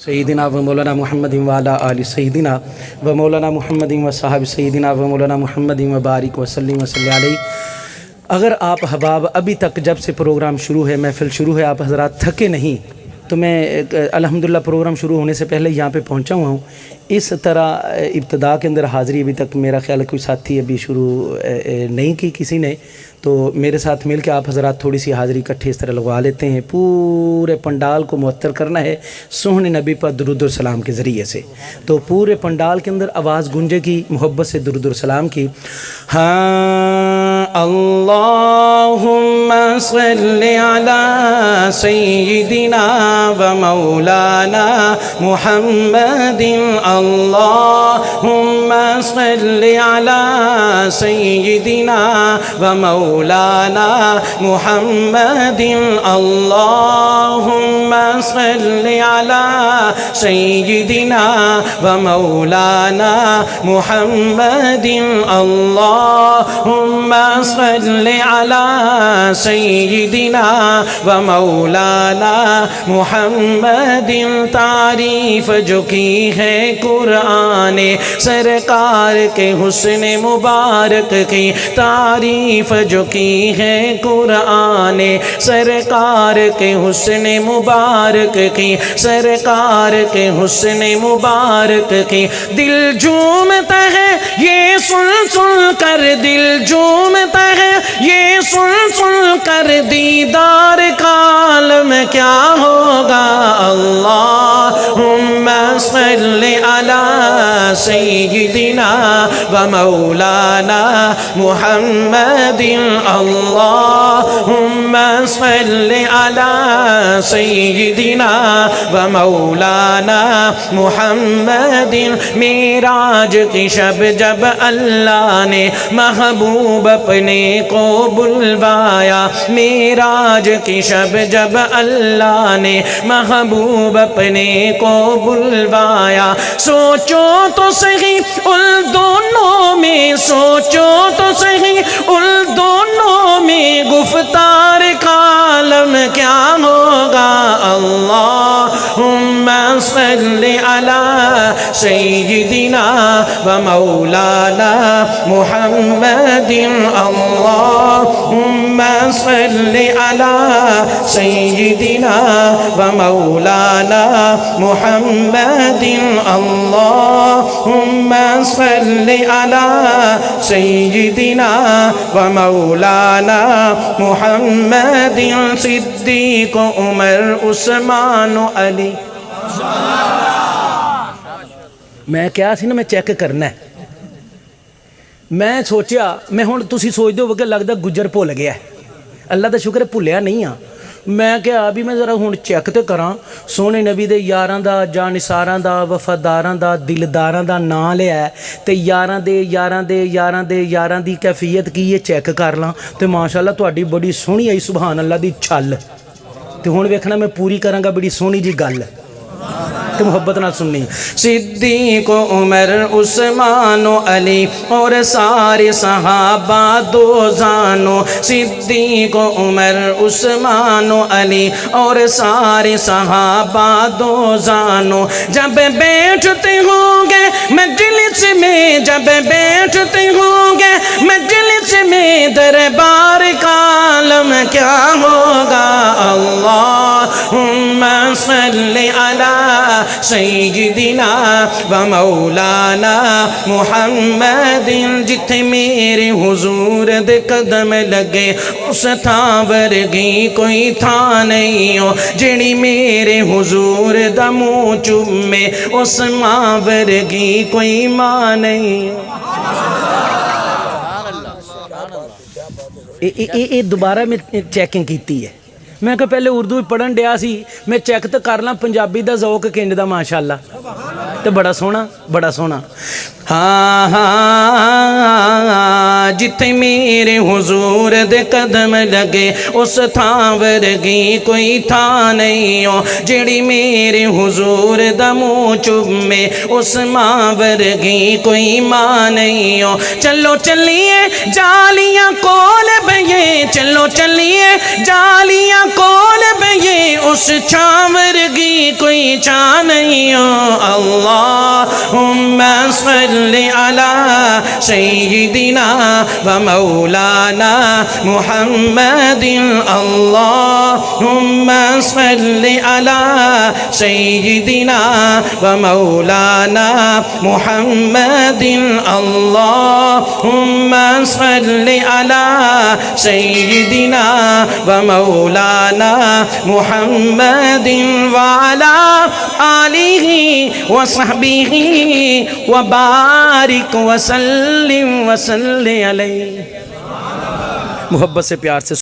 सय्यिदिना व मौलाना मुहम्मदिन व अला आलि सय्यिदिना व मौलाना मुहम्मदिन व साहब सय्यिदिना व मौलाना मुहम्मदिन व बारिक व सल्लिम व सल्ली अलैहि। अगर आप अहबाब अभी तक जब से प्रोग्राम शुरू है, महफ़िल शुरू है, आप हज़रात थके नहीं, तो मैं अल्हम्दुलिल्लाह प्रोग्राम शुरू होने से पहले यहाँ पे पहुँचा हुआ हूँ। इस तरह इब्तिदा के अंदर हाज़िरी अभी तक मेरा ख्याल है कोई साथी अभी शुरू नहीं की किसी ने, तो मेरे साथ मिल के आप हज़रात थोड़ी सी हाज़िरी इकट्ठे इस तरह लगवा लेते हैं। पूरे पंडाल को मुअत्तर करना है सोहने नबी पर दुरूद और सलाम के ज़रिए से। तो पूरे पंडाल के अंदर आवाज़ गूंजेगी मोहब्बत से दुरूद और सलाम की। हाँ, अल्लाहुम्मा सल्लि अला सय्यिदिना व मौलाना मुहम्मदिन, अल्लाहुम्मा सल्लि अला सय्यिदिना व मौलाना मुहम्मदिन, अल्लाहुम्मा सल्लि अला सय्यिदिना व मौलाना मुहम्मदिन, अल्लाहुम्मा सल्लि अला सय्यिदिना व मौलाना मुहम्मदिन। तारीफ़ जो की है कुरान सरकार के हुस्न मुबारक की, तारीफ़ जो की है कुरान सरकार के हुस्न मुबारक की, सरकार के हुस्न मुबारक की। दिल झूमता है ये सुन सुन कर, दिल झूमता है ये सुन सुन कर, दीदार का आलम क्या होगा। अल्लाहुम्मा सल्लि अला सय्यिदिना व मौलाना मुहम्मदिन, अल्लाहुम्मा सल्लि अला सय्यिदिना व मौलाना मुहम्मदिन। मेराज की शब जब अल्लाह ने महबूब अपने को बुलवाया, मेराज की शब जब अल्लाह ने महबूब अपने को बुलवाया। सोचो तो सही उन दोनों में, सोचो तो सही उन दोनों में, गुफ्तार का आलम क्या होगा। अल्लाहुम्मा सल्लि अला सय्यिदिना व मौलाना मुहम्मदिन, अल्लाहुम्मा सल्लि अला सय्यिदिना व मौलाना मुहम्मदिन, अल्लाहुम्मा सल्लि अला सय्यिदिना व मौलाना मुहम्मदिन। सिद्दीक़ उमर उस्मान अली। मैं क्या सी ना मैं चेक करना है, मैं सोचा मैं हुण तुसीं सोचदे होवोगे लगदा गुज्जर भुल गया, अल्लाह दा शुक्र है भुलिया नहीं हाँ। मैं क्या भी मैं ज़रा हुण चेक तो करा सोहने नबी दे यारां दा जां निसारां दा वफादारां दा दिलदारां दा नां लिया ते यारां दी कैफियत की है चेक कर ला। तो माशाअल्लाह तुहाडी बड़ी सोहनी आई सुभान अल्लाह दी छल। तो हुण वेखना मैं पूरी करांगा बड़ी सोहनी जी गल तो मुहब्बत ना सुननी। सिद्दीक़ उमर उस्मान अली और सारे सहाबा दो जानो, सिद्दीक़ उमर उस्मान अली और सारे सहाबा दो जानो। जब बैठते होंगे मजलिस में, जब बैठते होंगे मजलिस में, दरबार का आलम क्या होगा। अल्लाहुम्मा सल्लि अला सय्यिदिना व मौलाना मुहम्मदिन। जिथे मेरे हुजूर दे कदम लगे उस थां वर्गी कोई थां नहीं हो, जेड़ी मेरे हुजूर दा मुंह चूमे उस मां वर्गी कोई मां नहीं हो। ये दोबारा मैं चेकिंग की है। मैं कहा पहले उर्दू पढ़न डिया सी, मैं चेक तो कर ला पंजाबी दा ज़ौक किंज दा माशाअल्लाह, तो बड़ा सोहना बड़ा सोहना। हाँ हाँ, जिथे मेरे हुजूर दे कदम लगे उस थां वर्गी कोई थां नहीं हो, जेड़ी मेरे हुजूर दा मुंह चूमे उस मां वर्गी कोई मां नहीं हो। चलो चलिए जालियां कोल बये, चलो चलिए जालियां कोल में ये उस छावर की कोई छा नहीं हो। अल्लाहुम्मा सल्लि अला सय्यिदिना व मौलाना मुहम्मदिन। अल्लाहुम्मा सल्लि अला सय्यिदिना व मौलाना मुहम्मदिन। अल्लाहुम्मा सल्लि अला सय्यिदिना व मौलाना मुहम्मदिन व अला आलिहि व सहबिहि व बारिक व सल्लिम व सल्लि अलैहि। मोहब्बत से प्यार से